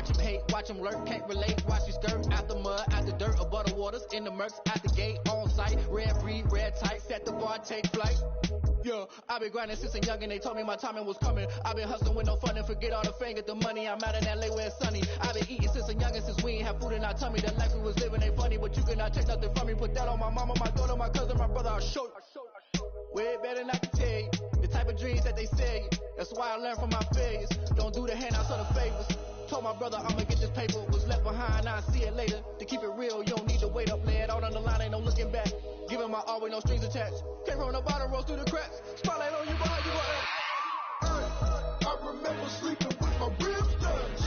Watch him hate, watch him lurk, can't relate. Watch his skirt, out the mud, out the dirt, above the waters, in the murks, out the gate, on site. Red free, red tight, set the bar, take flight. Yeah, I've been grinding since a young and they told me my timing was coming. I've been hustling with no fun and forget all the fame, get the money. I'm out in LA where it's sunny. I've been eating since a young and since we ain't have food in our tummy. The life we was living ain't funny, but you cannot take nothing from me. Put that on my mama, my daughter, my cousin, my brother, I'll show you. Way better than I can tell you. The type of dreams that they sell you. That's why I learned from my failures. Don't do the handouts or the favors. Told my brother I'ma get this paper. Was left behind, I'll see it later. To keep it real, you don't need to wait up. Lay it out on the line, ain't no looking back. Giving my all with no strings attached. Came from the bottom, rose through the cracks. Spotlight on you, behind you, I remember sleeping with my ribs touched.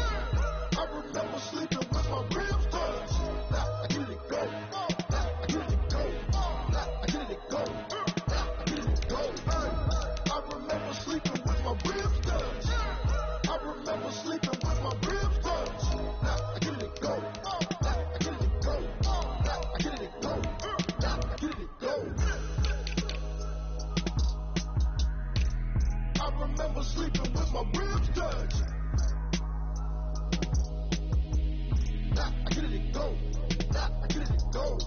I remember sleeping with my ribs touched. I get it go. I get it go. I get it go. I get it go. I remember sleeping with my ribs touched. I remember sleeping with my ribs touched. I get it go. I get it go. I get it go. I get it go. I remember sleeping with my ribs touched. I get it go. I get it go.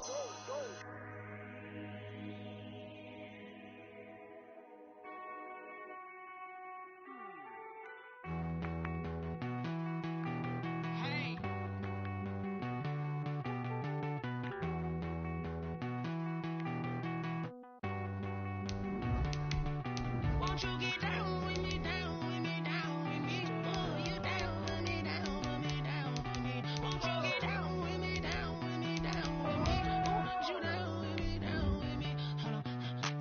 Won't you get down with me, down with me, down with me? Oh, you down with me, down with me, down with me. Won't you get down with me, down with me, down with me? Oh, you down with me, down with me. Hold on.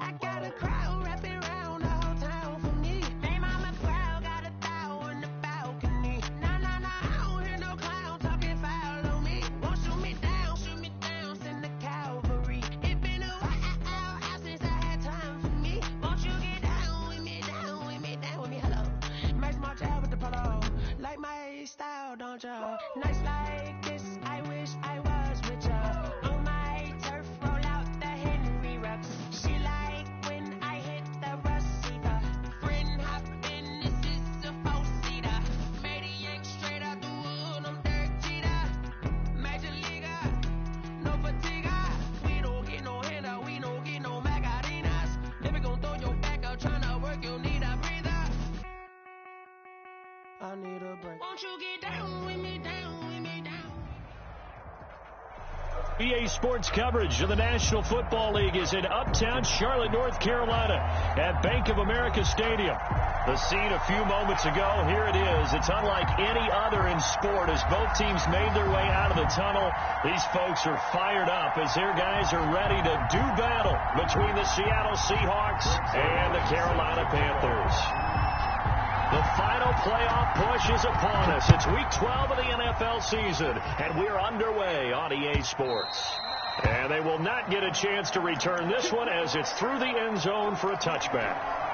I got a crowd wrapping around the whole town for me. Name on my crowd, got a thou in the balcony. Nah, nah, nah, I don't hear no clown talking foul on me. Won't shoot me down, send the cavalry. It been a while since I had time for me. Won't you get down with me, down with me, down with me? Hello. Max March out with the polo. Like my style, don't ya? Nights like this, I wish I was with ya. On my turf, roll out the Henry Rux. She like when I hit the receiver. Friend hop in, this is a four-seater. Made a yank straight out the wood, I'm Derek Jeter. Major leaguer, no fatigue. We don't get no handout, we don't get no Macarinas. Never gon' throw your back out, tryna work, you'll need a breather. I need a break. Won't you get down with me, down with me, down? EA Sports coverage of the National Football League is in uptown Charlotte, North Carolina at Bank of America Stadium. The scene a few moments ago, here it is. It's unlike any other in sport as both teams made their way out of the tunnel. These folks are fired up as their guys are ready to do battle between the Seattle Seahawks and the Carolina Panthers. The final playoff push is upon us. It's week 12 of the NFL season, and we're underway on EA Sports. And they will not get a chance to return this one as it's through the end zone for a touchback.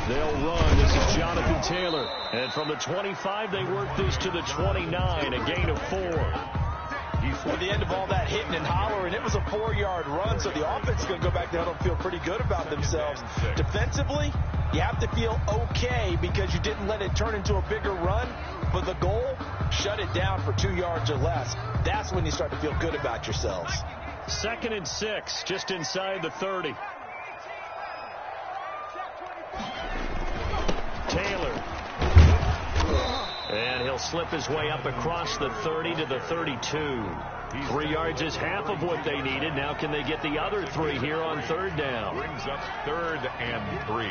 They'll run. This is Jonathan Taylor. And from the 25, they work this to the 29, a gain of 4. At the end of all that hitting and hollering, it was a 4-yard run, so the offense is going to go back down and feel pretty good about themselves. Defensively, you have to feel okay because you didn't let it turn into a bigger run, but the goal, shut it down for 2 yards or less. That's when you start to feel good about yourselves. 2nd and 6, just inside the 30. Taylor. And he'll slip his way up across the 30 to the 32. 3 yards is half of what they needed. Now can they get the other 3 here on 3rd down? Brings up 3rd and 3.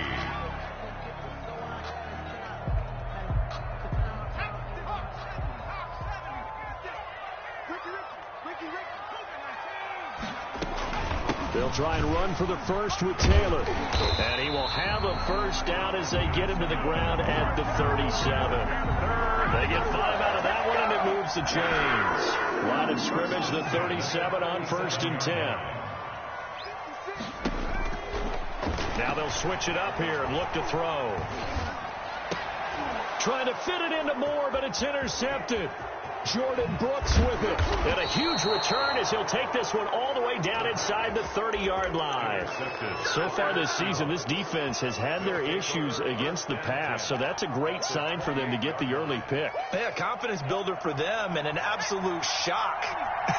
They'll try and run for the first with Taylor. And he will have a first down as they get him to the ground at the 37. They get 5 out of that one, and it moves the chains. Line of scrimmage, the 37 on 1st and 10. Now they'll switch it up here and look to throw. Trying to fit it into Moore, but it's intercepted. Jordan Brooks with it. And a huge return as he'll take this one all the way down inside the 30-yard line. So far this season, this defense has had their issues against the pass, so that's a great sign for them to get the early pick. Yeah, confidence builder for them and an absolute shock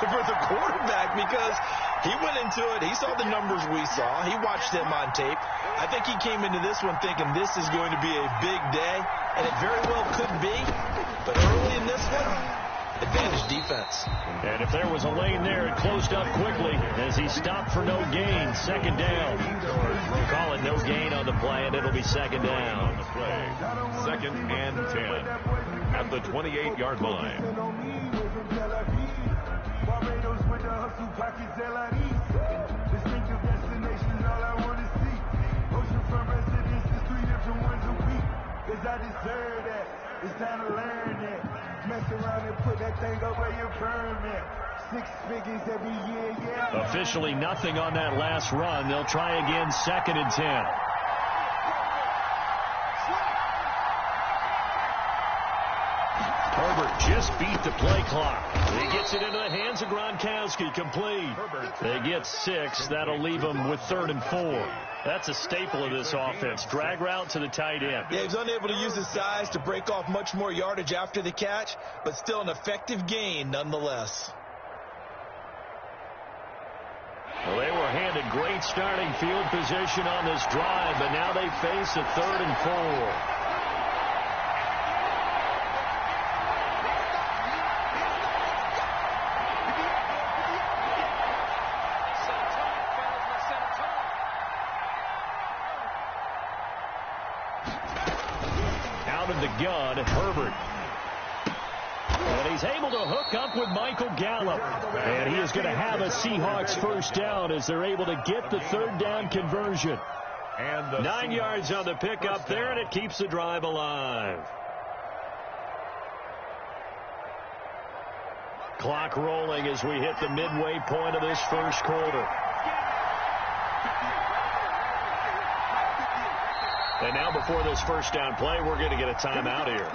for the quarterback because he went into it. He saw the numbers we saw. He watched them on tape. I think he came into this one thinking this is going to be a big day, and it very well could be. But early in this one, advantage defense. And if there was a lane there, it closed up quickly as he stopped for no gain. Second down. We'll call it no gain on the play, and it'll be second down. Second and 10 at the 28-yard line. I deserve that. It's time to learn that. Mess around and put that thing over your permit. 6 figures every year, yeah. Officially nothing on that last run. They'll try again, second and 10. Herbert just beat the play clock. He gets it into the hands of Gronkowski, complete. They get 6. That'll leave them with 3rd and 4. That's a staple of this offense. Drag route to the tight end. Yeah, he's unable to use his size to break off much more yardage after the catch, but still an effective gain nonetheless. Well, they were handed great starting field position on this drive, but now they face a 3rd and 4. The gun, Herbert. And he's able to hook up with Michael Gallup. And he is going to have a Seahawks first down as they're able to get the 3rd down conversion. And 9 yards on the pickup there, and it keeps the drive alive. Clock rolling as we hit the midway point of this first quarter. And now before this first down play, we're going to get a timeout here.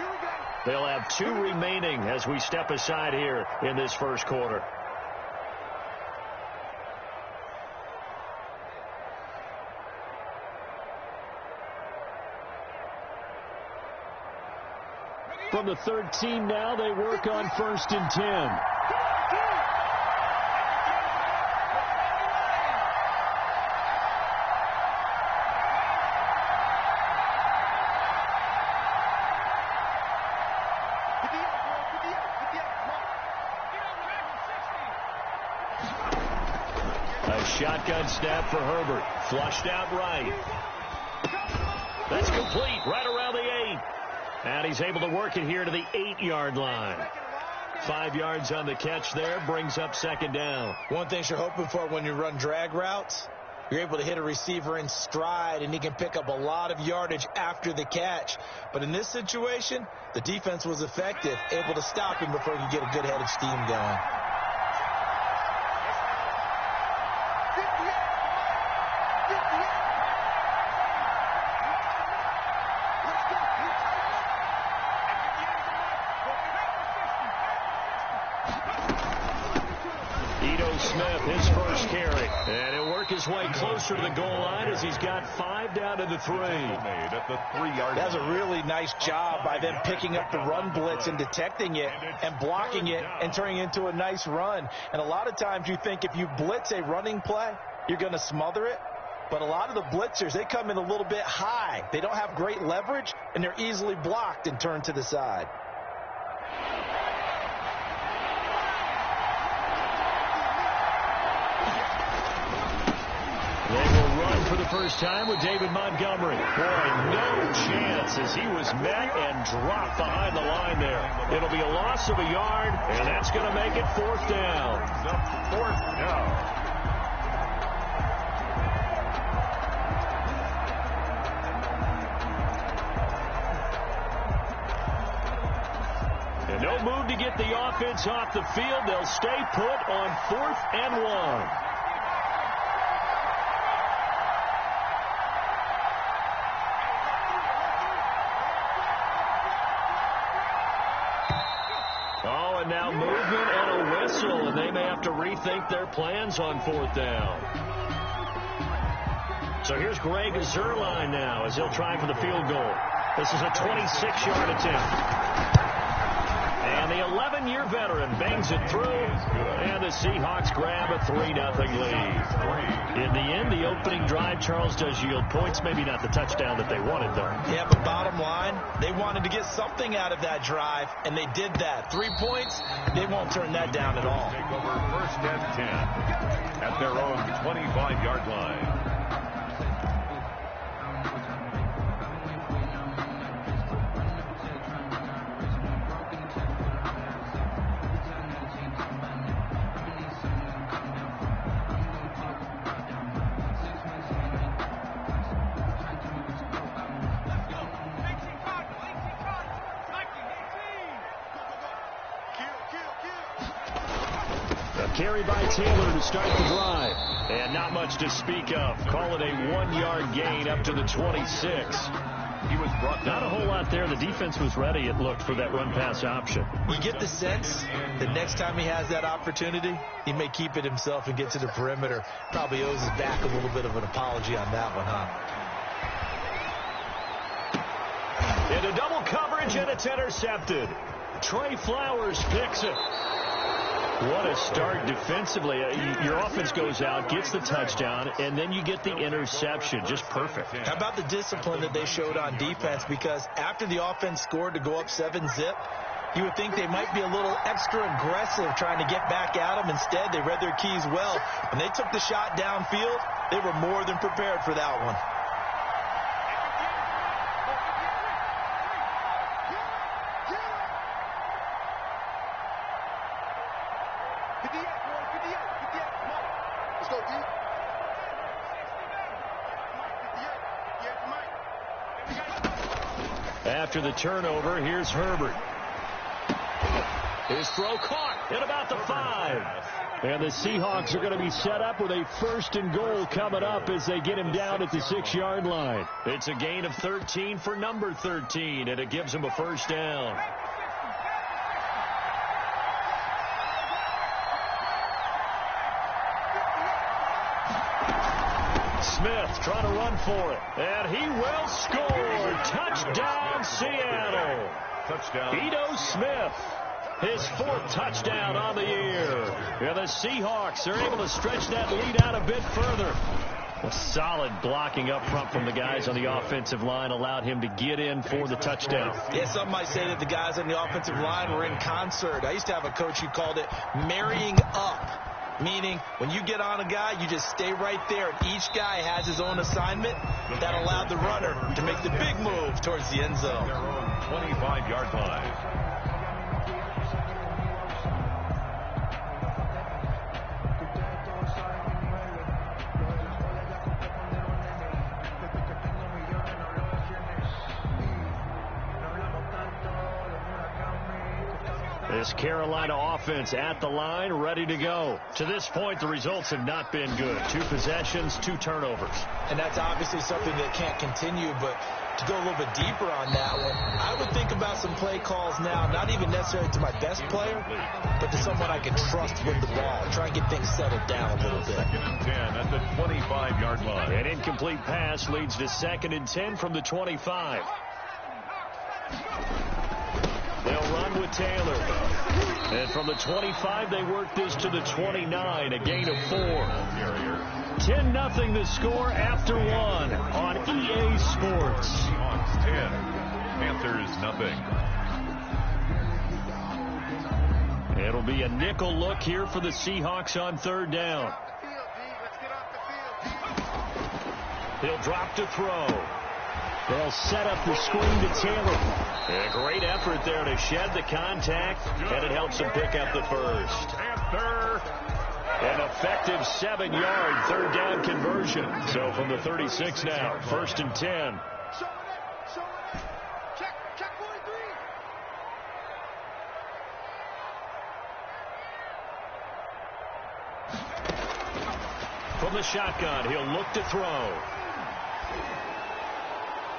They'll have 2 remaining as we step aside here in this first quarter. From the 13 now, they work on 1st and 10. Shotgun snap for Herbert. Flushed out right. That's complete right around the 8. And he's able to work it here to the 8-yard line. 5 yards on the catch there. Brings up second down. One thing you're hoping for when you run drag routes, you're able to hit a receiver in stride, and he can pick up a lot of yardage after the catch. But in this situation, the defense was effective, able to stop him before he could get a good head of steam going. His first carry. And he'll work his way closer to the goal line as he's got 5 down to the 3. That's a really nice job by them picking up the run blitz and detecting it and blocking it and turning it into a nice run. And a lot of times you think if you blitz a running play, you're going to smother it. But a lot of the blitzers, they come in a little bit high. They don't have great leverage, and they're easily blocked and turned to the side. For the first time with David Montgomery. Boy, no chance as he was met and dropped behind the line there. It'll be a loss of a yard, and that's going to make it 4th down. 4th down. And no move to get the offense off the field. They'll stay put on 4th and 1. And now movement and a whistle, and they may have to rethink their plans on 4th down. So here's Greg Zuerlein now as he'll try for the field goal. This is a 26-yard attempt. And the 11-year veteran bangs it through, and the Seahawks grab a 3-0 lead. In the end, the opening drive, Charles, does yield points. Maybe not the touchdown that they wanted, though. Yeah, but bottom line, they wanted to get something out of that drive, and they did that. 3 points, they won't turn that down at all. Take over 1st and 10 at their own 25-yard line. Carry by Taylor to start the drive. And not much to speak of. Call it a 1-yard gain up to the 26. He was brought down. Not a whole lot there. The defense was ready, it looked, for that run-pass option. You get the sense that next time he has that opportunity, he may keep it himself and get to the perimeter. Probably owes his back a little bit of an apology on that one, huh? Into double coverage, and it's intercepted. Trey Flowers picks it. What a start defensively. Your offense goes out, gets the touchdown, and then you get the interception. Just perfect. How about the discipline that they showed on defense? Because after the offense scored to go up 7-zip, you would think they might be a little extra aggressive trying to get back at them. Instead, they read their keys well. When they took the shot downfield, they were more than prepared for that one. After the turnover, here's Herbert. His throw caught at about the 5. And the Seahawks are going to be set up with a 1st and goal coming up as they get him down at the 6-yard line. It's a gain of 13 for number 13, and it gives him a 1st down. Smith trying to run for it, and he will score. Touchdown, Seattle. Touchdown. Ito Smith, his 4th touchdown on the year. And the Seahawks are able to stretch that lead out a bit further. A solid blocking up front from the guys on the offensive line allowed him to get in for the touchdown. Yeah, some might say that the guys on the offensive line were in concert. I used to have a coach who called it marrying up. Meaning, when you get on a guy, you just stay right there. And each guy has his own assignment that allowed the runner to make the big move towards the end zone. Their own 25-yard line. This Carolina offense at the line, ready to go. To this point, the results have not been good. 2 possessions, 2 turnovers. And that's obviously something that can't continue, but to go a little bit deeper on that one, I would think about some play calls now, not even necessarily to my best player, but to someone I can trust with the ball. Try and get things settled down a little bit. 2nd and 10 at the 25-yard line. An incomplete pass leads to 2nd and 10 from the 25. They'll run with Taylor. And from the 25, they work this to the 29, a gain of 4. 10-0 the score after 1 on EA Sports. Seahawks 10, Panthers 0. It'll be a nickel look here for the Seahawks on 3rd down. He'll drop to throw. They'll set up the screen to Taylor. A great effort there to shed the contact, and it helps him pick up the 1st. Panther. An effective 7-yard 3rd down conversion. So from the 36 now, 1st and 10. From the shotgun, he'll look to throw.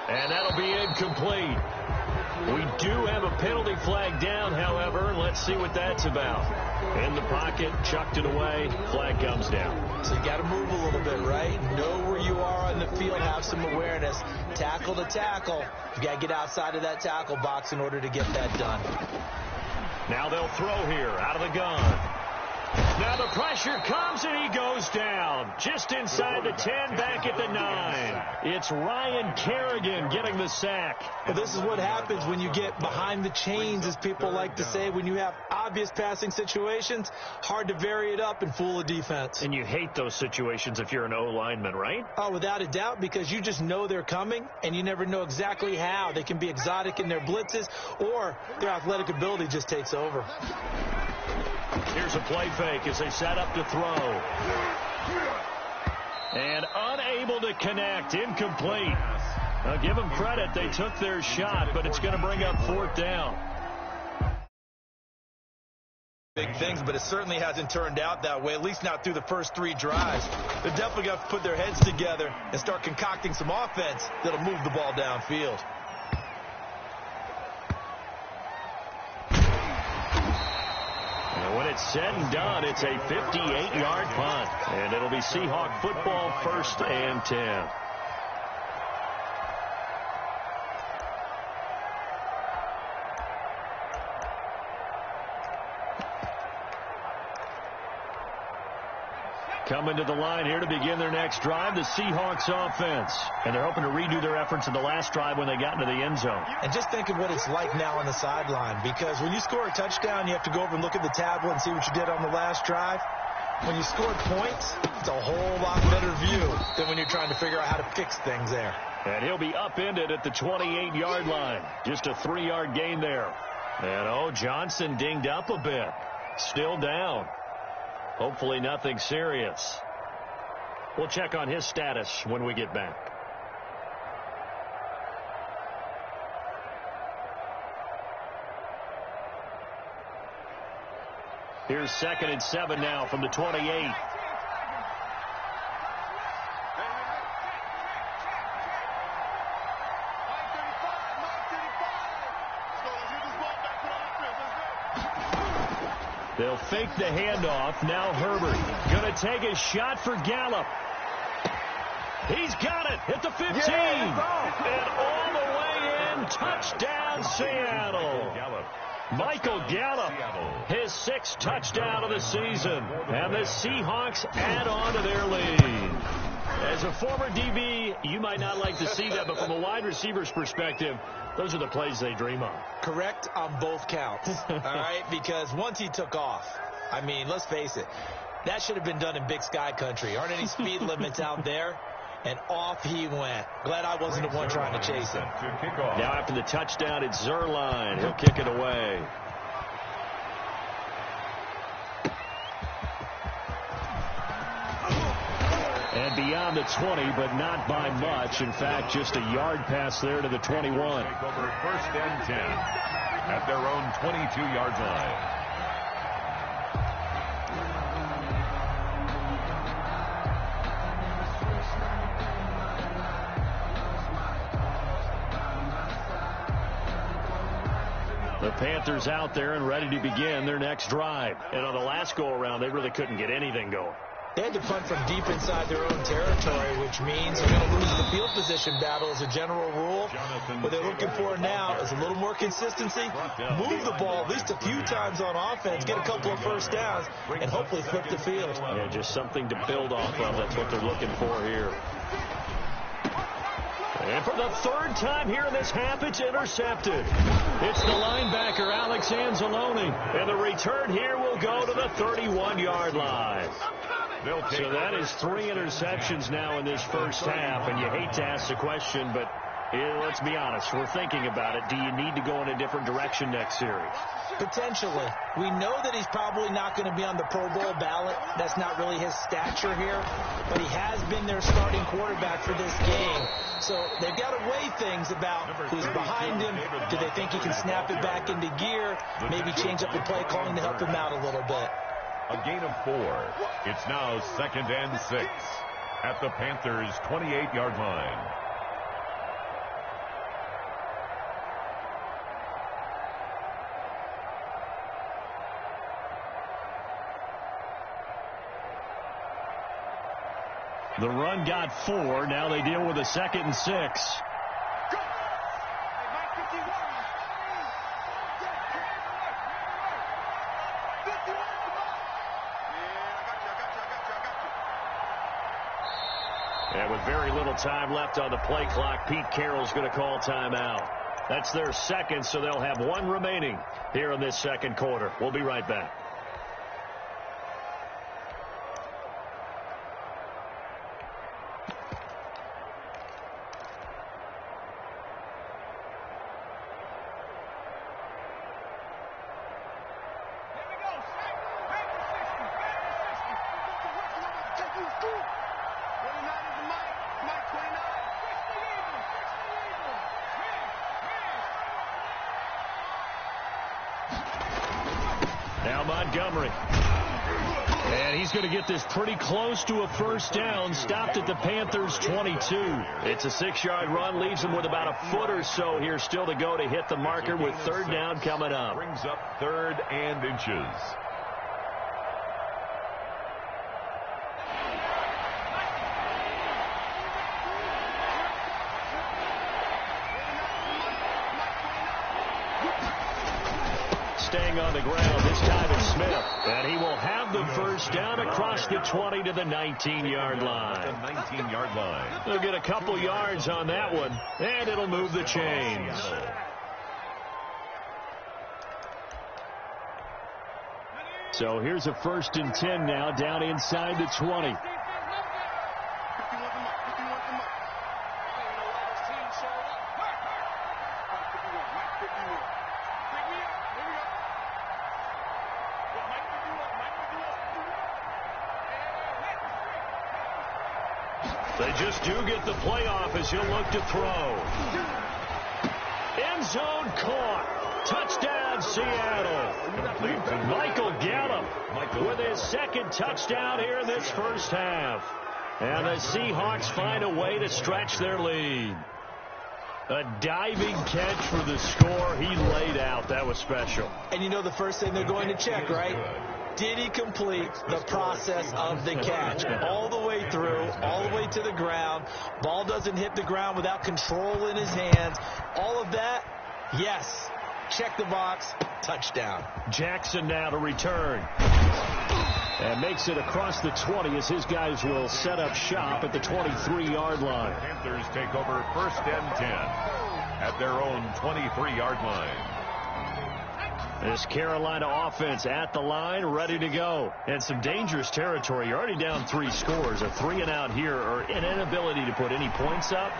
And that'll be incomplete. We do have a penalty flag down, however. Let's see what that's about. In the pocket, chucked it away, flag comes down. So you got to move a little bit, right? Know where you are on the field, have some awareness. Tackle to tackle. You got to get outside of that tackle box in order to get that done. Now they'll throw here, out of the gun. Now the pressure comes and he goes down. Just inside the 10, back at the 9. It's Ryan Kerrigan getting the sack. Well, this is what happens when you get behind the chains, as people like to say. When you have obvious passing situations, hard to vary it up and fool a defense. And you hate those situations if you're an O-lineman, right? Oh, without a doubt, because you just know they're coming, and you never know exactly how. They can be exotic in their blitzes, or their athletic ability just takes over. Here's a play fake as they set up to throw. And unable to connect. Incomplete. Now give them credit. They took their shot, but it's going to bring up 4th down. Big things, but it certainly hasn't turned out that way, at least not through the first 3 drives. They're definitely going to put their heads together and start concocting some offense that'll move the ball downfield. When it's said and done, it's a 58-yard punt. And it'll be Seahawk football, 1st and 10. Coming to the line here to begin their next drive, the Seahawks offense. And they're hoping to redo their efforts in the last drive when they got into the end zone. And just think of what it's like now on the sideline, because when you score a touchdown, you have to go over and look at the tablet and see what you did on the last drive. When you scored points, it's a whole lot better view than when you're trying to figure out how to fix things there. And he'll be upended at the 28-yard line. Just a 3-yard gain there. And, Johnson dinged up a bit. Still down. Hopefully nothing serious. We'll check on his status when we get back. Here's 2nd and 7 now from the 28. They'll fake the handoff. Now Herbert going to take a shot for Gallup. He's got it at the 15. And all the way in. Touchdown, Seattle. Michael Gallup, his 6th touchdown of the season. And the Seahawks add on to their lead. As a former DB, you might not like to see that, but from a wide receiver's perspective, those are the plays they dream of. Correct on both counts, all right? Because once he took off, I mean, let's face it, that should have been done in Big Sky country. Aren't any speed limits out there? And off he went. Glad I wasn't the one trying to chase him. Now after the touchdown, it's Zerline. He'll kick it away. And beyond the 20, but not by much. In fact, just a yard pass there to the 21. Take over 1st and 10 at their own 22-yard line. The Panthers out there and ready to begin their next drive. And on the last go-around, they really couldn't get anything going. They had to punt from deep inside their own territory, which means they're going to lose the field position battle as a general rule. What they're looking for now is a little more consistency, move the ball at least a few times on offense, get a couple of first downs, and hopefully flip the field. Yeah, just something to build off of. That's what they're looking for here. And for the 3rd time here in this half, it's intercepted. It's the linebacker, Alex Anzalone. And the return here will go to the 31-yard line. So that is 3 interceptions now in this first half. And you hate to ask the question, but let's be honest. We're thinking about it. Do you need to go in a different direction next series? Potentially. We know that he's probably not going to be on the Pro Bowl ballot. That's not really his stature here. But he has been their starting quarterback for this game. So they've got to weigh things about who's behind him. Do they think he can snap it back into gear? Maybe change up the play calling to help him out a little bit. A gain of 4. It's now 2nd and 6 at the Panthers' 28-yard line. The run got 4. Now they deal with a 2nd and 6. And with very little time left on the play clock, Pete Carroll's going to call timeout. That's their 2nd, so they'll have 1 remaining here in this 2nd quarter. We'll be right back. Now Montgomery. And he's going to get this pretty close to a first down. Stopped at the Panthers' 22. It's a 6-yard run. Leaves him with about a foot or so here still to go to hit the marker with 3rd down coming up. Brings up 3rd and inches. Staying on the ground, this time it's Smith. And he will have the first down across the 20 to the 19-yard line. The 19-yard line. They'll get a couple yards on that one, and it'll move the chains. So here's a 1st and 10 now, down inside the 20. They just do get the playoff as he'll look to throw. End zone caught. Touchdown, Seattle. Michael Gallup with his 2nd touchdown here in this first half. And the Seahawks find a way to stretch their lead. A diving catch for the score. He laid out. That was special. And you know the first thing they're going to check, right? Did he complete the process of the catch? All the way through, all the way to the ground. Ball doesn't hit the ground without control in his hands. All of that, yes. Check the box. Touchdown. Jackson now to return. And makes it across the 20 as his guys will set up shop at the 23-yard line. Panthers take over 1st and 10 at their own 23-yard line. This Carolina offense at the line, ready to go. And some dangerous territory. You're already down 3 scores. A 3-and-out here, or an inability to put any points up.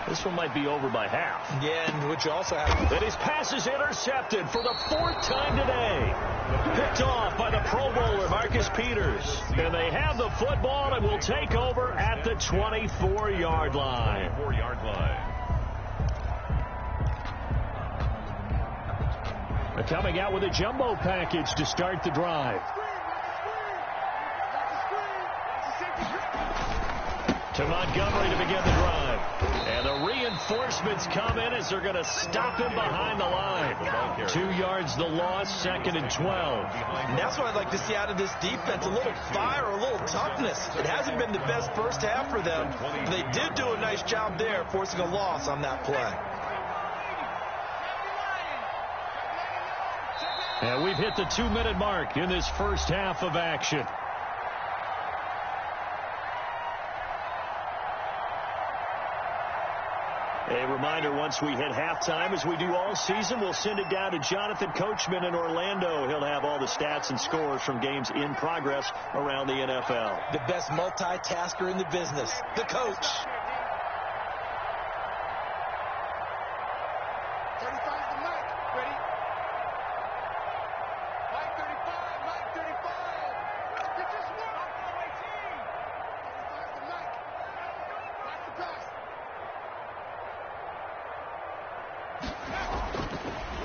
This one might be over by half. Yeah, and which also happens. And his pass is intercepted for the 4th time today. Picked off by the Pro Bowler, Marcus Peters. And they have the football and will take over at the 24-yard line. 24-yard line. Coming out with a jumbo package to start the drive. To Montgomery to begin the drive. And the reinforcements come in as they're going to stop him behind the line. 2 yards the loss, 2nd and 12. And that's what I'd like to see out of this defense. A little fire, a little toughness. It hasn't been the best first half for them. They did do a nice job there, forcing a loss on that play. And we've hit the 2-minute mark in this first half of action. A reminder, once we hit halftime, as we do all season, we'll send it down to Jonathan Coachman in Orlando. He'll have all the stats and scores from games in progress around the NFL. The best multitasker in the business, the coach.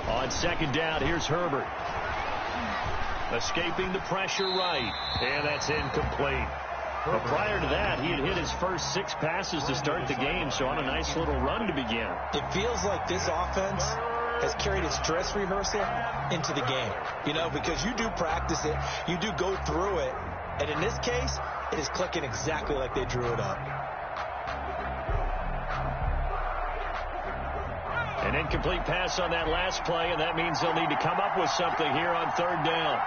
On 2nd down, here's Herbert. Escaping the pressure right. And that's incomplete. But prior to that, he had hit his first 6 passes to start the game, so on a nice little run to begin. It feels like this offense has carried its dress rehearsal into the game. You know, because you do practice it, you do go through it, and in this case, is clicking exactly like they drew it up. An incomplete pass on that last play, and that means they'll need to come up with something here on third down.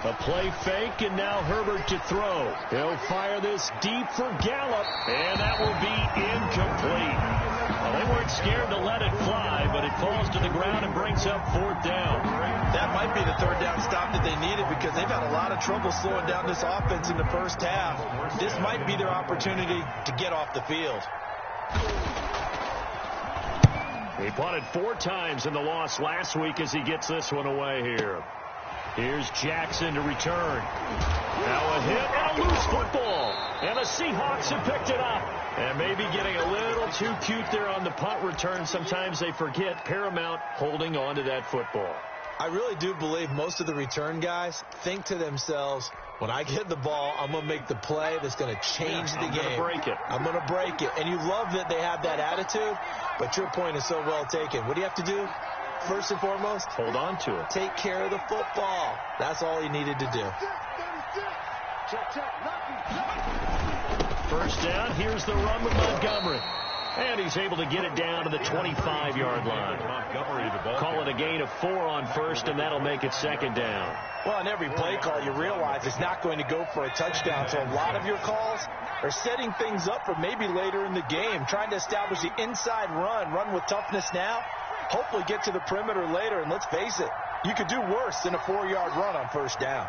A play fake, and now Herbert to throw. He'll fire this deep for Gallup, and that will be incomplete. Well, they weren't scared to let it fly, but it falls to the ground and brings up fourth down. That might be the third down stop that they needed because they've had a lot of trouble slowing down this offense in the first half. This might be their opportunity to get off the field. He punted 4 times in the loss last week as he gets this one away here. Here's Jackson to return. Now a hit and a loose football. And the Seahawks have picked it up. And maybe getting a little too cute there on the punt return. Sometimes they forget Paramount holding on to that football. I really do believe most of the return guys think to themselves, when I get the ball, I'm going to make the play that's going to change the game. I'm going to break it. I'm going to break it. And you love that they have that attitude, but your point is so well taken. What do you have to do? First and foremost, hold on to it. Take care of the football. That's all he needed to do. First down, here's the run with Montgomery. And he's able to get it down to the 25-yard line. Call it a gain of 4 on first, and that'll make it second down. Well, on every play call, you realize it's not going to go for a touchdown. So a lot of your calls are setting things up for maybe later in the game, trying to establish the inside run with toughness now. Hopefully get to the perimeter later, and let's face it, you could do worse than a 4-yard run on first down.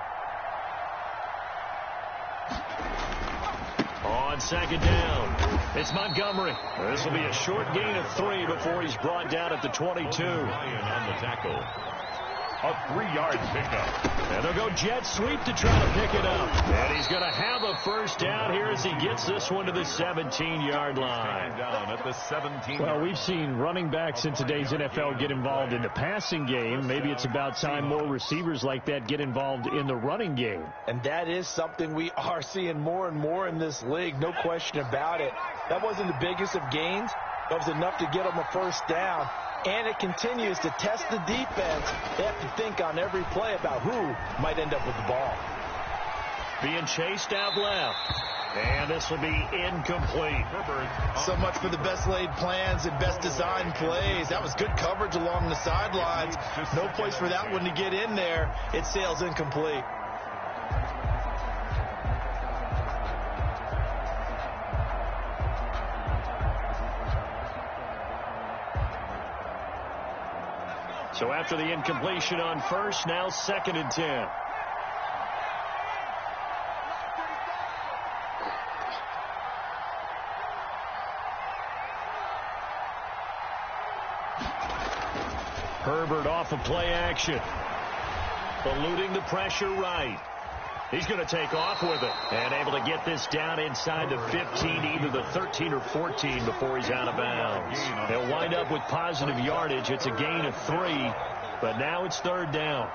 On second down, it's Montgomery. This will be a short gain of 3 before he's brought down at the 22. Ryan on the tackle. A 3-yard pickup. And they'll go jet sweep to try to pick it up. And he's going to have a first down here as he gets this one to the 17-yard line. Down at the 17. Well, we've seen running backs in today's NFL get involved in the passing game. Maybe it's about time more receivers like that get involved in the running game. And that is something we are seeing more and more in this league, no question about it. That wasn't the biggest of gains. That was enough to get them a first down. And it continues to test the defense. They have to think on every play about who might end up with the ball. Being chased out left. And this will be incomplete. So much for the best laid plans and best designed plays. That was good coverage along the sidelines. No place for that one to get in there. It sails incomplete. So after the incompletion on first, now second and 10. Herbert off of play action. Eluding the pressure right. He's going to take off with it and able to get this down inside the 15, either the 13 or 14 before he's out of bounds. They'll wind up with positive yardage. It's a gain of 3, but now it's third down.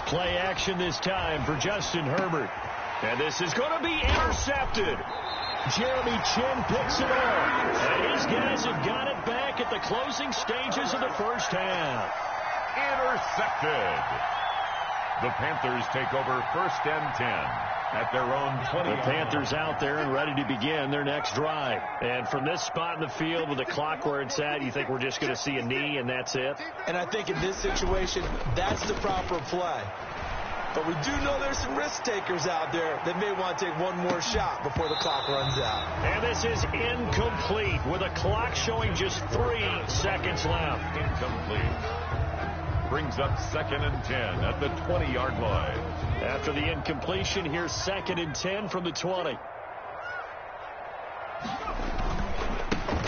Play action this time for Justin Herbert. And this is going to be intercepted. Jeremy Chin picks it up. And these guys have got it back at the closing stages of the first half. Intercepted. The Panthers take over first and 10 at their own 20. The Panthers out there and ready to begin their next drive. And from this spot in the field with the clock where it's at, you think we're just going to see a knee and that's it? And I think in this situation, that's the proper play. But we do know there's some risk takers out there that may want to take one more shot before the clock runs out. And this is incomplete with a clock showing just 3 seconds left. Incomplete. Brings up second and 10 at the 20-yard line. After the incompletion, here's second and 10 from the 20.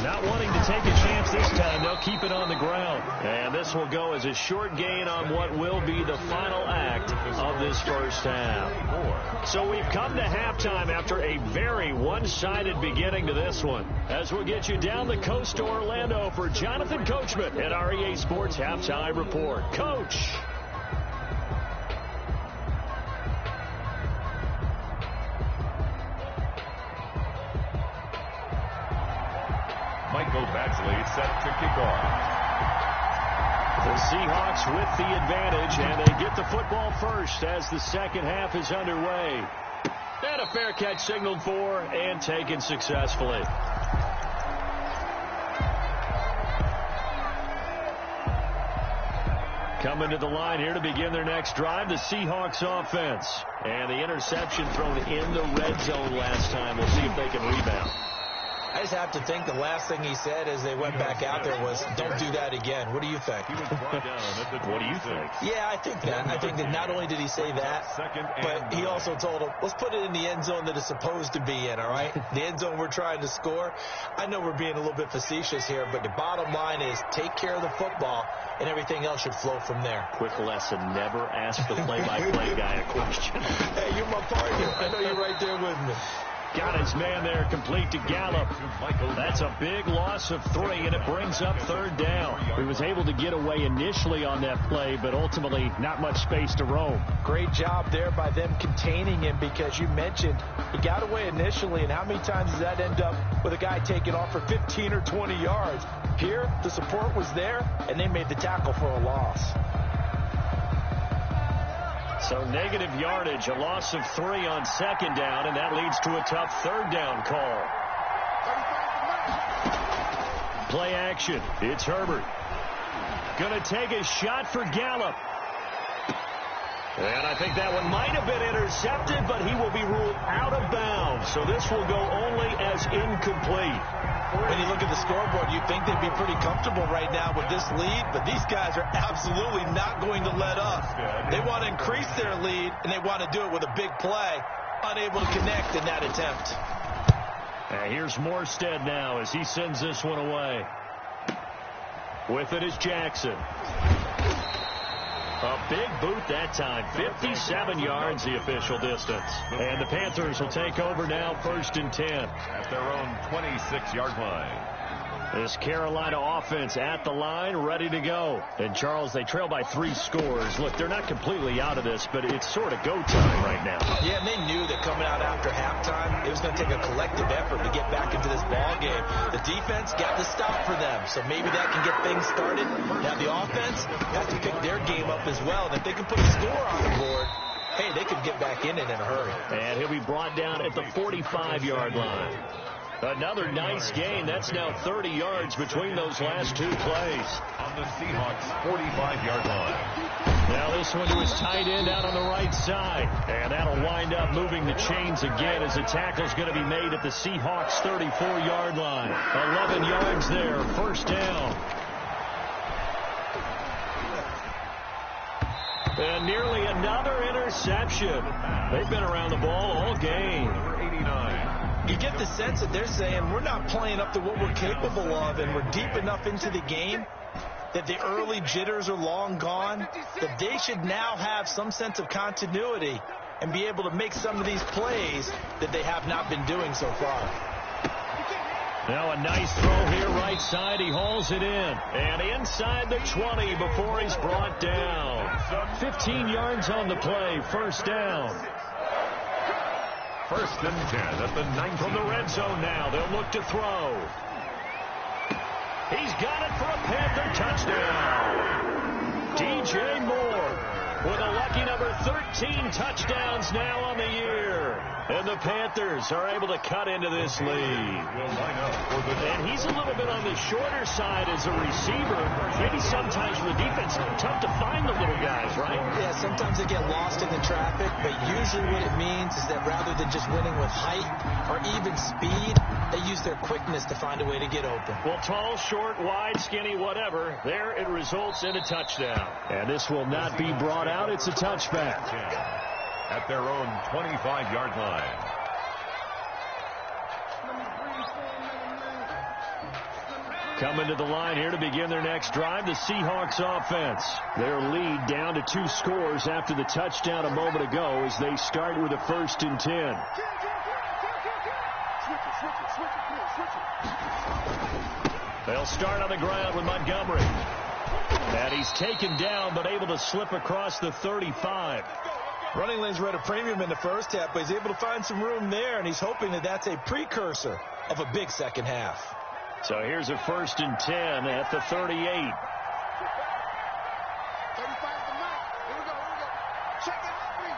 Not wanting to take a chance this time. They'll keep it on the ground. And this will go as a short gain on what will be the final act of this first half. So we've come to halftime after a very one-sided beginning to this one. As we'll get you down the coast to Orlando for Jonathan Coachman at our EA Sports Halftime Report. Coach. Michael Badgley set to kick off. The Seahawks with the advantage, and they get the football first as the second half is underway. And a fair catch signaled for and taken successfully. Coming to the line here to begin their next drive, the Seahawks offense. And the interception thrown in the red zone last time. We'll see if they can rebound. I just have to think the last thing he said as they went back out there was, don't do that again. What do you think? What do you think? Yeah, I think that. I think that not only did he say that, but he also told him, let's put it in the end zone that it's supposed to be in, all right? The end zone we're trying to score. I know we're being a little bit facetious here, but the bottom line is take care of the football, and everything else should flow from there. Quick lesson, never ask the play-by-play guy a question. Hey, you're my partner. I know you're right there with me. Got his man there, complete to Gallup. That's a big loss of 3, and it brings up third down. He was able to get away initially on that play, but ultimately not much space to roam. Great job there by them containing him, because you mentioned he got away initially, and how many times does that end up with a guy taking off for 15 or 20 yards? Here, the support was there, and they made the tackle for a loss. So negative yardage, a loss of 3 on second down, and that leads to a tough third down call. Play action. It's Herbert. Going to take a shot for Gallup. And I think that one might have been intercepted, but he will be ruled out of bounds. So this will go only as incomplete. When you look at the scoreboard, you'd think they'd be pretty comfortable right now with this lead, but these guys are absolutely not going to let up. They want to increase their lead, and they want to do it with a big play. Unable to connect in that attempt. And here's Morstead now as he sends this one away. With it is Jackson. A big boot that time. 57 yards the official distance. And the Panthers will take over now, 1st and 10. At their own 26-yard line. This Carolina offense at the line, ready to go. And, Charles, they trail by 3 scores. Look, they're not completely out of this, but it's sort of go time right now. Yeah, and they knew that coming out after halftime, it was going to take a collective effort to get back into this ball game. The defense got the stop for them, so maybe that can get things started. Now, the offense has to pick their game up as well. And if they can put a score on the board, hey, they could get back in it in a hurry. And he'll be brought down at the 45-yard line. Another nice gain. That's now 30 yards between those last 2 plays. On the Seahawks' 45-yard line. Now this one to his tight end out on the right side. And that'll wind up moving the chains again as the tackle's going to be made at the Seahawks' 34-yard line. 11 yards there, 1st down. And nearly another interception. They've been around the ball all game. Number 89. You get the sense that they're saying we're not playing up to what we're capable of, and we're deep enough into the game that the early jitters are long gone, that they should now have some sense of continuity and be able to make some of these plays that they have not been doing so far. Now a nice throw here right side. He hauls it in. And inside the 20 before he's brought down. 15 yards on the play. 1st down. 1st and 10 at the 9. From the red zone now. They'll look to throw. He's got it for a Panther touchdown. DJ Moore with a lucky number 13 touchdowns now on the year. And the Panthers are able to cut into this lead. And he's a little bit on the shorter side as a receiver. Maybe sometimes for the defense, tough to find the little guys, right? Yeah, sometimes they get lost in the traffic, but usually what it means is that rather than just winning with height or even speed, they use their quickness to find a way to get open. Well, tall, short, wide, skinny, whatever, there it results in a touchdown. And this will not be brought out. It's a touchback. At their own 25-yard line. Coming to the line here to begin their next drive, the Seahawks offense. Their lead down to 2 scores after the touchdown a moment ago as they start with a 1st and 10. They'll start on the ground with Montgomery. And he's taken down but able to slip across the 35. Running lanes were at a premium in the first half, but he's able to find some room there, and he's hoping that that's a precursor of a big second half. So here's a 1st and 10 at the 38. 35 to 9. Here we go. Check it out, read.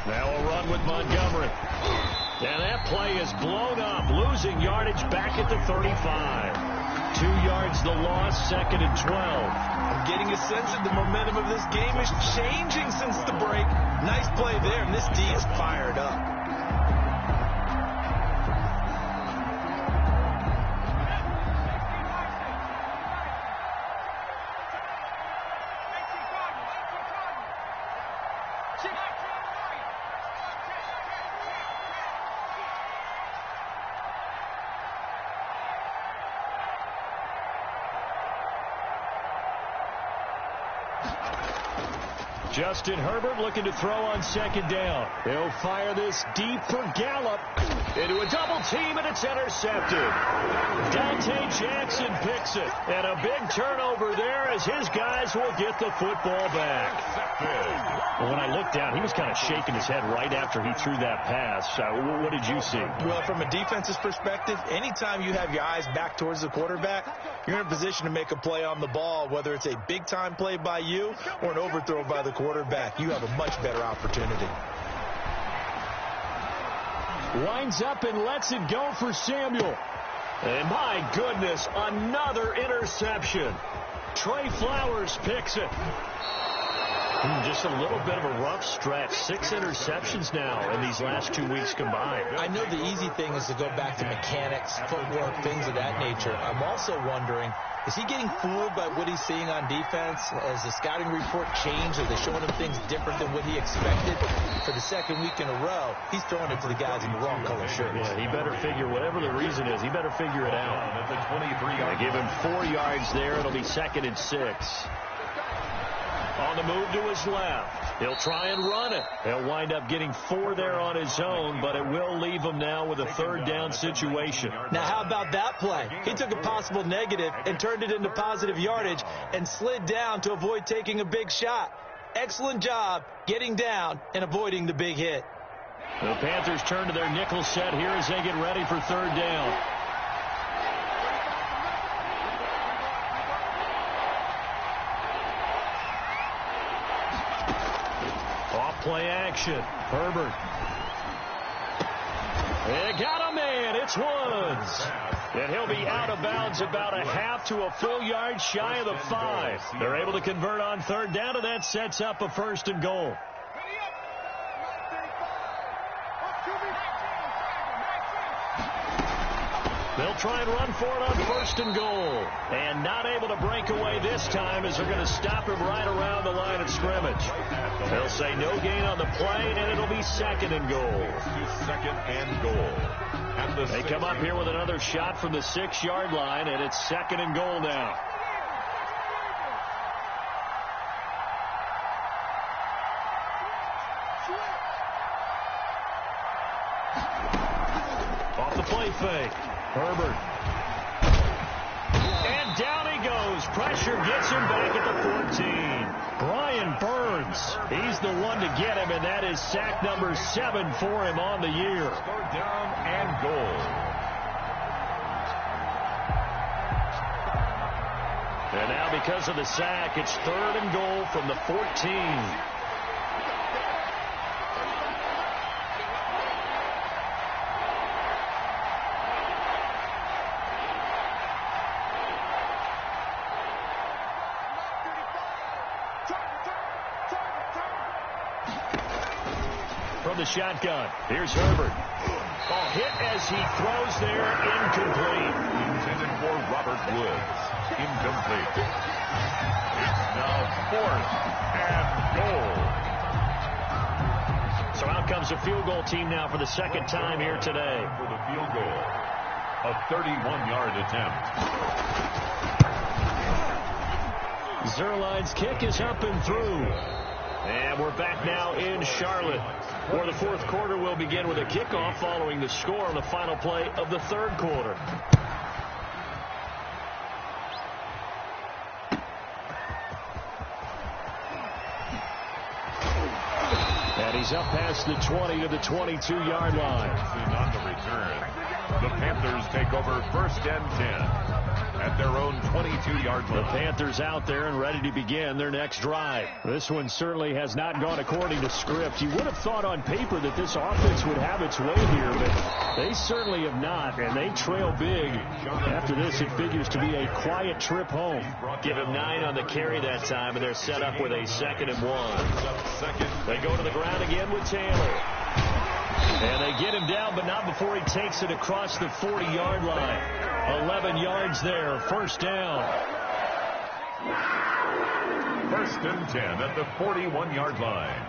Now a run with Montgomery. And that play is blown up, losing yardage back at the 35. 2 yards the loss, 2nd and 12. I'm getting a sense that the momentum of this game is changing since the break. Nice play there, and this D is fired up. Justin Herbert looking to throw on 2nd down. He'll fire this deep for Gallup. Into a double team, and it's intercepted. Dante Jackson picks it. And a big turnover there as his guys will get the football back. Well, when I looked down, he was kind of shaking his head right after he threw that pass. What did you see? Well, from a defense's perspective, anytime you have your eyes back towards the quarterback, you're in a position to make a play on the ball, whether it's a big-time play by you or an overthrow by the quarterback. You have a much better opportunity. Winds up and lets it go for Samuel. And my goodness, another interception. Trey Flowers picks it. Just a little bit of a rough stretch. 6 interceptions now in these last 2 weeks combined. I know the easy thing is to go back to mechanics, footwork, things of that nature. I'm also wondering, is he getting fooled by what he's seeing on defense? Has the scouting report changed? Are they showing him things different than what he expected? For the 2nd week in a row, he's throwing it to the guys in the wrong color shirts. Yeah, he better figure, whatever the reason is, he better figure it out. At the 23-yard They give him 4 yards there. It'll be 2nd and 6. On the move to his left. He'll try and run it. He'll wind up getting 4 there on his own, but it will leave him now with a 3rd down situation. Now, how about that play? He took a possible negative and turned it into positive yardage and slid down to avoid taking a big shot. Excellent job getting down and avoiding the big hit. The Panthers turn to their nickel set here as they get ready for 3rd down. Play action. Herbert. They got a man. It's Woods. And he'll be out of bounds about a half to a full yard shy of the 5. They're able to convert on 3rd down, and that sets up a 1st and goal. They'll try and run for it on 1st and goal. And not able to break away this time as they're going to stop him right around the line of scrimmage. They'll say no gain on the play, and it'll be 2nd and goal. 2nd and goal. They come up here with another shot from the 6-yard line, and it's 2nd and goal now. Off the play fake. Herbert. And down he goes. Pressure gets him back at the 14. Brian Burns. He's the one to get him, and that is sack number 7 for him on the year. 3rd down and goal. And now because of the sack, it's 3rd and goal from the 14. From the shotgun, here's Herbert. Hit as he throws there, incomplete. Intended for Robert Woods. Incomplete. It's now 4th and goal. So out comes the field goal team now for the second time here today. For the field goal. A 31-yard attempt. Zuerlein's kick is up and through. And we're back now in Charlotte, where the fourth quarter will begin with a kickoff following the score on the final play of the third quarter. And he's up past the 20 to the 22-yard line. On the return, the Panthers take over 1st and 10. At their own 22-yard line. The Panthers out there and ready to begin their next drive. This one certainly has not gone according to script. You would have thought on paper that this offense would have its way here, but they certainly have not, and they trail big. After this, it figures to be a quiet trip home. Give him 9 on the carry that time, and they're set up with a 2nd and 1. They go to the ground again with Taylor. And they get him down, but not before he takes it across the 40-yard line. 11 yards there, 1st down. 1st and 10 at the 41-yard line.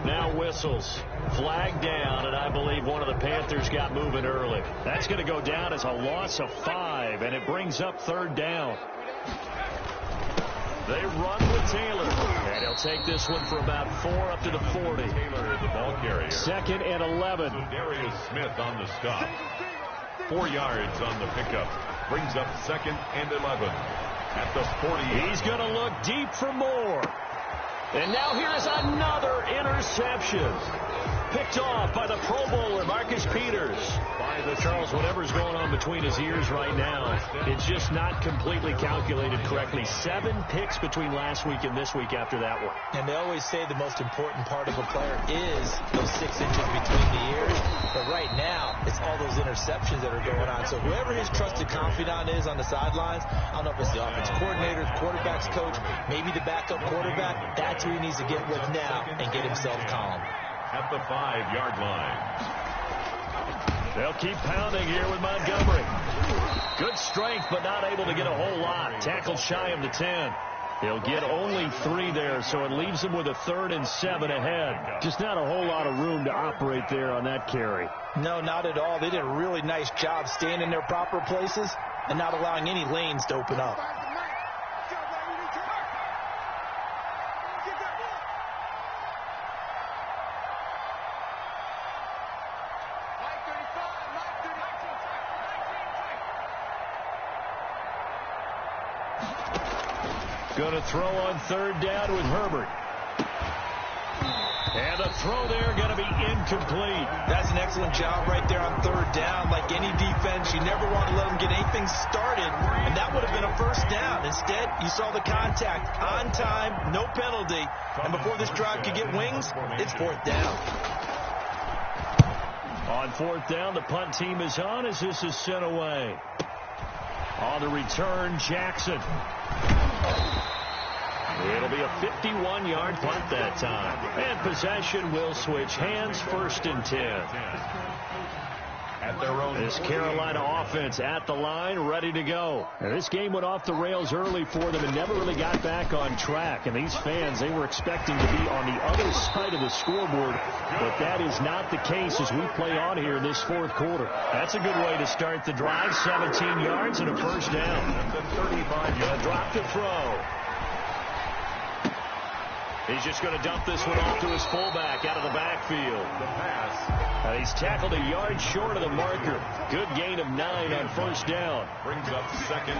Now whistles. Flag down, and I believe one of the Panthers got moving early. That's going to go down as a loss of 5, and it brings up 3rd down. They run with Taylor, and he'll take this one for about 4 up to the 40. Taylor, the ball carrier. 2nd and 11. So Darius Smith on the stop. 4 yards on the pickup. Brings up 2nd and 11 at the 40. He's going to look deep for more. And now here's another interception. Picked off by the Pro Bowler, Marcus Peters. Charles, whatever's going on between his ears right now, it's just not completely calculated correctly. 7 picks between last week and this week after that one. And they always say the most important part of a player is those 6 inches between the ears. But right now, it's all those interceptions that are going on. So whoever his trusted confidant is on the sidelines, I don't know if it's the offense coordinator, the quarterback's coach, maybe the backup quarterback, that's who he needs to get with now and get himself calm. At the 5-yard line. They'll keep pounding here with Montgomery. Good strength, but not able to get a whole lot. Tackled shy of the 10. He'll get only 3 there, so it leaves him with a 3rd and 7 ahead. Just not a whole lot of room to operate there on that carry. No, not at all. They did a really nice job staying in their proper places and not allowing any lanes to open up. Going to throw on 3rd down with Herbert. And the throw there going to be incomplete. That's an excellent job right there on 3rd down. Like any defense, you never want to let them get anything started, and that would have been a 1st down. Instead, you saw the contact on time, no penalty, and before this drive could get wings, it's 4th down. On 4th down, the punt team is on as this is sent away. On the return, Jackson. It'll be a 51-yard punt that time. And possession will switch hands, 1st and 10. At their own. This Carolina offense at the line, ready to go. Now, this game went off the rails early for them and never really got back on track. And these fans, they were expecting to be on the other side of the scoreboard. But that is not the case as we play on here in this 4th quarter. That's a good way to start the drive. 17 yards and a 1st down. At the 35-yard drop to throw. He's just going to dump this one off to his fullback out of the backfield. The pass. He's tackled a yard short of the marker. Good gain of 9 on 1st down. Brings up 2nd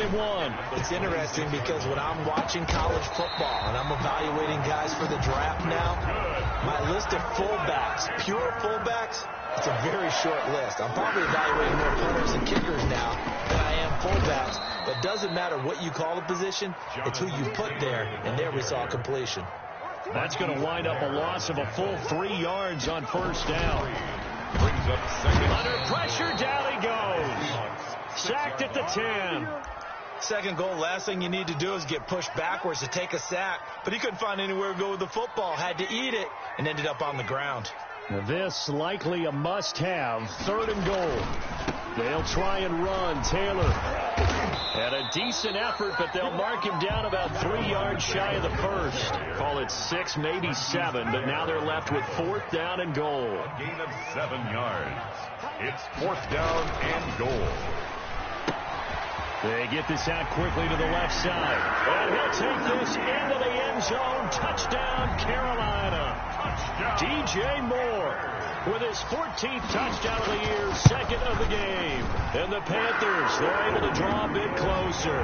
and 1. It's interesting because when I'm watching college football and I'm evaluating guys for the draft now, my list of fullbacks, pure fullbacks, it's a very short list. I'm probably evaluating more punters and kickers now than I am fullbacks. But it doesn't matter what you call the position, it's who you put there, and there we saw completion. That's going to wind up a loss of a full 3 yards on 1st down. brings up 2nd. Under pressure, down he goes. Sacked at the 10. Second goal, last thing you need to do is get pushed backwards to take a sack. But he couldn't find anywhere to go with the football, had to eat it, and ended up on the ground. This likely a must-have. 3rd and goal. They'll try and run. Taylor. And a decent effort, but they'll mark him down about 3 yards shy of the first. Call it 6, maybe 7, but now they're left with 4th down and goal. A gain of 7 yards. It's 4th down and goal. They get this out quickly to the left side. And he'll take this into the end zone. Touchdown, Carolina. DJ Moore with his 14th touchdown of the year, 2nd of the game. And the Panthers, they're able to draw a bit closer.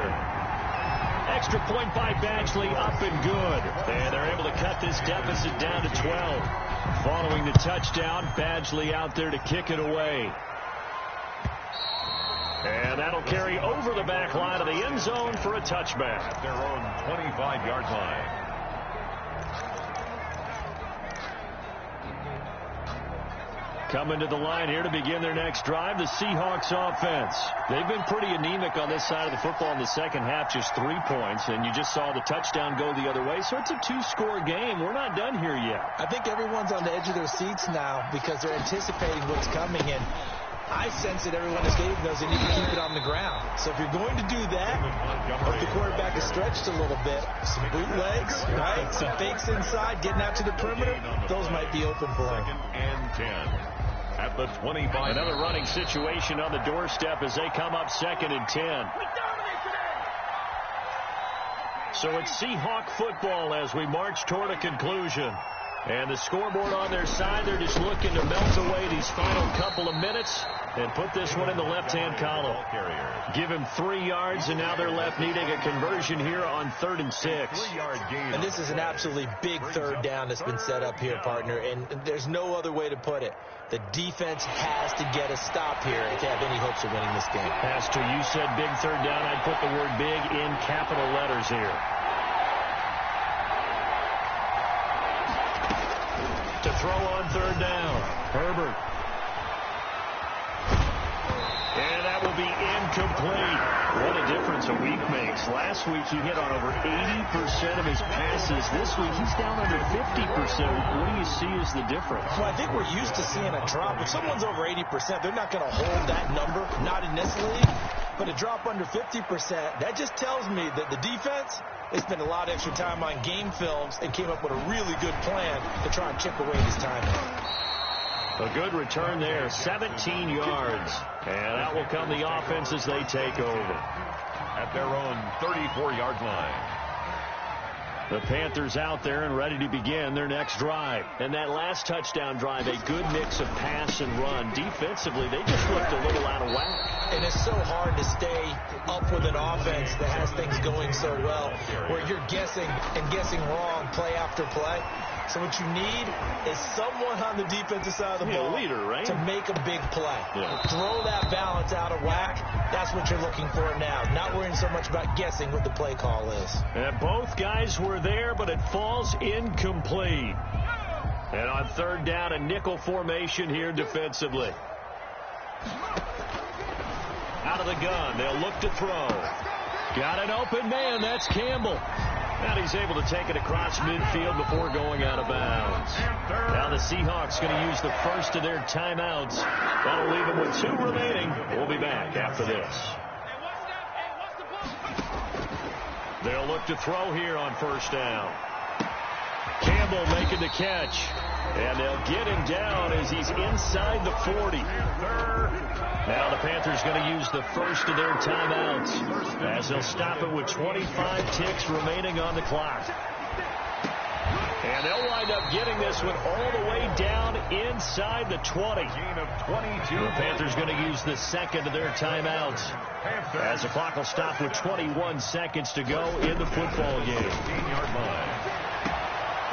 Extra point by Badgley, up and good. And they're able to cut this deficit down to 12. Following the touchdown, Badgley out there to kick it away. And that'll carry over the back line of the end zone for a touchback. At their own 25-yard line. Coming to the line here to begin their next drive, the Seahawks offense. They've been pretty anemic on this side of the football in the second half, just 3 points, and you just saw the touchdown go the other way. So it's a 2-score game. We're not done here yet. I think everyone's on the edge of their seats now because they're anticipating what's coming, and I sense that everyone is getting those. They need to keep it on the ground. So if you're going to do that, if the quarterback is stretched a little bit, some bootlegs, right? Some fakes inside, getting out to the perimeter, those might be open for him. 2nd and 10. At the 25. Another running situation on the doorstep as they come up 2nd and 10. So it's Seahawk football as we march toward a conclusion. And the scoreboard on their side, they're just looking to melt away these final couple of minutes and put this one in the left-hand column. Give him 3 yards, and now they're left needing a conversion here on 3rd and 6. 3-yard gain. And this is an absolutely big 3rd down that's been set up here, partner, and there's no other way to put it. The defense has to get a stop here if they have any hopes of winning this game. Pastor, you said big 3rd down. I'd put the word big in capital letters here. To throw on 3rd down. Herbert. And that will be incomplete. What a difference a week makes. Last week he hit on over 80% of his passes. This week he's down under 50%. What do you see as the difference? Well, I think we're used to seeing a drop. If someone's over 80%, they're not going to hold that number, not in this league. But a drop under 50%, that just tells me that the defense, they spent a lot of extra time on game films and came up with a really good plan to try and chip away this time. A good return there, 17 yards. And out will come the offense as they take over. At their own 34-yard line. The Panthers out there and ready to begin their next drive. And that last touchdown drive, a good mix of pass and run. Defensively, they just looked a little out of whack. And it's so hard to stay up with an offense that has things going so well, where you're guessing and guessing wrong play after play. So what you need is someone on the defensive side of the ball, leader, right? to make a big play. Yeah. Throw that balance out of whack. That's what you're looking for now. Not worrying so much about guessing what the play call is. And both guys were there, but it falls incomplete. And on 3rd down, a nickel formation here defensively. Out of the gun, they'll look to throw. Got an open man, that's Campbell. And he's able to take it across midfield before going out of bounds. Now the Seahawks going to use the first of their timeouts. That'll leave them with 2 remaining. We'll be back after this. They'll look to throw here on 1st down. Campbell making the catch. And they'll get him down as he's inside the 40. Now the Panthers going to use the first of their timeouts as they'll stop it with 25 ticks remaining on the clock. And they'll wind up getting this one all the way down inside the 20. Gain of 22. The Panthers going to use the second of their timeouts as the clock will stop with 21 seconds to go in the football game. 15-yard line.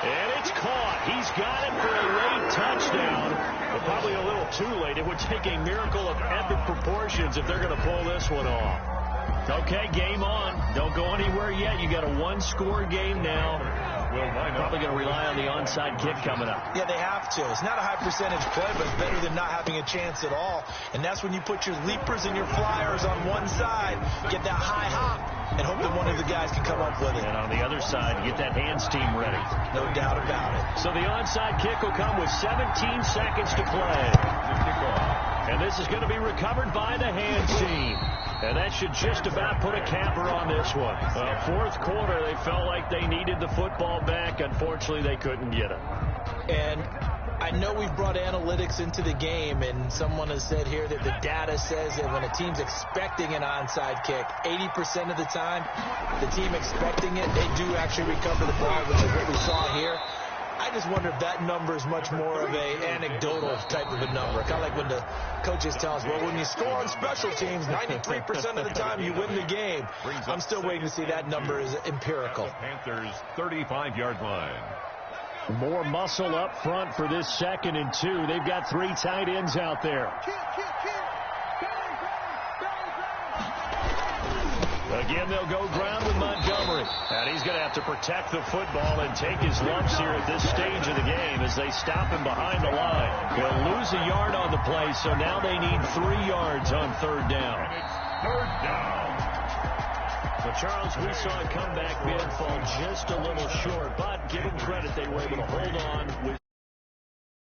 And it's caught. He's got it for a late touchdown. But probably a little too late. It would take a miracle of epic proportions if they're going to pull this one off. Okay, game on. Don't go anywhere yet. You got a 1-score game now. will line up. Probably going to rely on the onside kick coming up. Yeah, they have to. It's not a high percentage play, but it's better than not having a chance at all. And that's when you put your leapers and your flyers on one side, get that high hop, and hope that one of the guys can come up with it. And on the other side, get that hands team ready. No doubt about it. So the onside kick will come with 17 seconds to play. And this is going to be recovered by the hands team. And that should just about put a capper on this one. Fourth quarter, they felt like they needed the football back. Unfortunately, they couldn't get it. And I know we've brought analytics into the game, and someone has said here that the data says that when a team's expecting an onside kick, 80% of the time, the team expecting it, they do actually recover the ball, which is what we saw here. I just wonder if that number is much more of a anecdotal type of a number. Kind of like when the coaches tell us, well, when you score on special teams, 93% of the time you win the game. I'm still waiting to see that number is empirical. Panthers 35-yard line. More muscle up front for this 2nd and 2. They've got 3 tight ends out there. Again, they'll go ground with Montgomery. And he's going to have to protect the football and take his lumps here at this stage of the game as they stop him behind the line. He'll lose a yard on the play, so now they need 3 yards on 3rd down. And it's 3rd down. So, Charles, we saw a comeback bid fall just a little short, but give them credit, they were able to hold on with